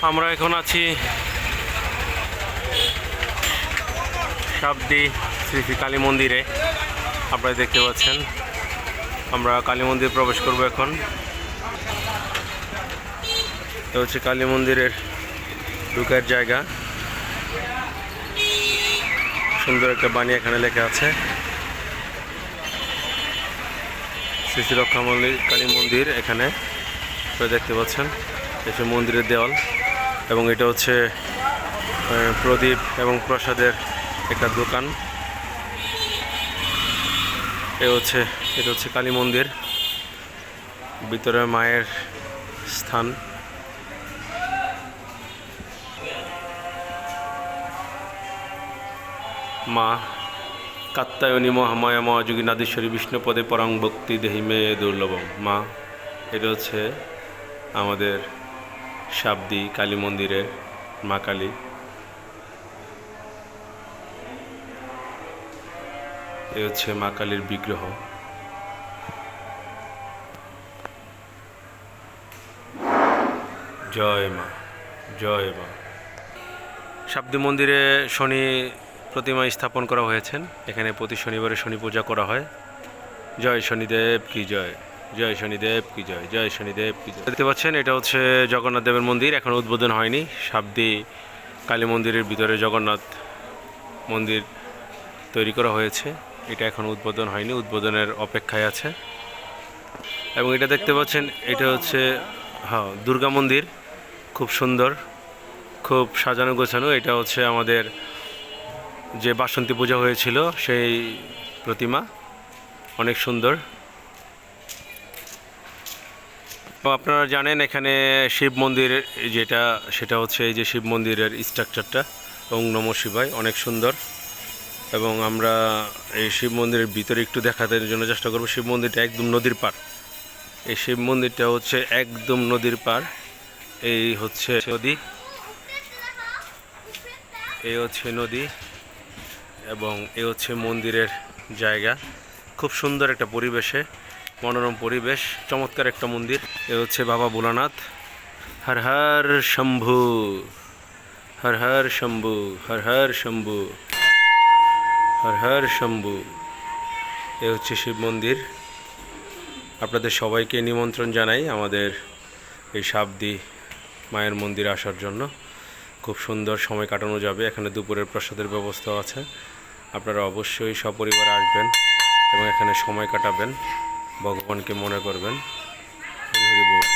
আমরা এখন আছি সাবদি শ্রী শ্রী কালী মন্দিরে। আপনারা দেখতে পাচ্ছেন আমরা কালী মন্দির প্রবেশ করব এখন। এটা হচ্ছে কালী মন্দিরের ঢুকার জায়গা। সুন্দর একটা বাণী এখানে লেখা আছে, শ্রী শ্রী রক্ষামল্লী কালী মন্দির। এখানে আপনারা দেখতে পাচ্ছেন এটা মন্দিরের দেওয়াল, এবং এটা হচ্ছে প্রদীপ এবং প্রসাদের একটা দোকান। এটা হচ্ছে কালী মন্দির, ভিতরে মায়ের স্থান। মা কাত্যায়নী মহামায়া মহাযোগী নাদেশ্বরী বিষ্ণুপদে পরাং ভক্তি দেহি মে দুর্লভম। মা, এটা হচ্ছে আমাদের সাবদি কালী মন্দিরের মা কালী। এ হচ্ছে মা কালীর বিগ্রহ। জয় মা, জয় মা। সাবদি মন্দিরে শনি প্রতিমা স্থাপন করা হয়েছেন। এখানে প্রতি শনিবারে শনি পূজা করা হয়। জয় শনিদেব কি জয়, জয় শনিদেব কি জয়, জয় শনিদেব কি জয়। দেখতে পাচ্ছেন এটা হচ্ছে জগন্নাথ দেবের মন্দির, এখন উদ্বোধন হয়নি। সাবদি কালী মন্দিরের ভিতরে জগন্নাথ মন্দির তৈরি করা হয়েছে, এটা এখন উদ্বোধন হয়নি, উদ্বোধনের অপেক্ষায় আছে। এবং এটা দেখতে পাচ্ছেন এটা হচ্ছে দুর্গা মন্দির, খুব সুন্দর, খুব সাজানো গোছানো। এটা হচ্ছে আমাদের যে বাসন্তী পূজা হয়েছিল সেই প্রতিমা, অনেক সুন্দর। আপনারা জানেন এখানে শিব মন্দির যেটা, সেটা হচ্ছে এই যে শিব মন্দিরের স্ট্রাকচারটা, ওং নমঃ শিবায়, অনেক সুন্দর। এবং আমরা এই শিব মন্দিরের ভিতরে একটু দেখাতে জন্য চেষ্টা করব। শিব মন্দিরটা একদম নদীর পার, এই শিব মন্দিরটা হচ্ছে একদম নদীর পার। এই হচ্ছে নদী, এই হচ্ছে নদী, এবং এ হচ্ছে মন্দিরের জায়গা। খুব সুন্দর একটা পরিবেশে, মনোরম পরিবেশ, চমৎকার একটা মন্দির। এ হচ্ছে বাবা ভোলানাথ। হর হর শম্ভু, হর হর শম্ভু, হর হর শম্ভু, হর হর শম্ভু। এ হচ্ছে শিব মন্দির। আপনাদের সবাইকে নিমন্ত্রণ জানাই আমাদের এই সাবদি মায়ের মন্দির আসার জন্য। খুব সুন্দর সময় কাটানো যাবে। এখানে দুপুরের প্রসাদের ব্যবস্থাও আছে। আপনারা অবশ্যই সপরিবারে আসবেন এবং এখানে সময় কাটাবেন, ভগবানকে মনে করবেন। হরি হরি বল।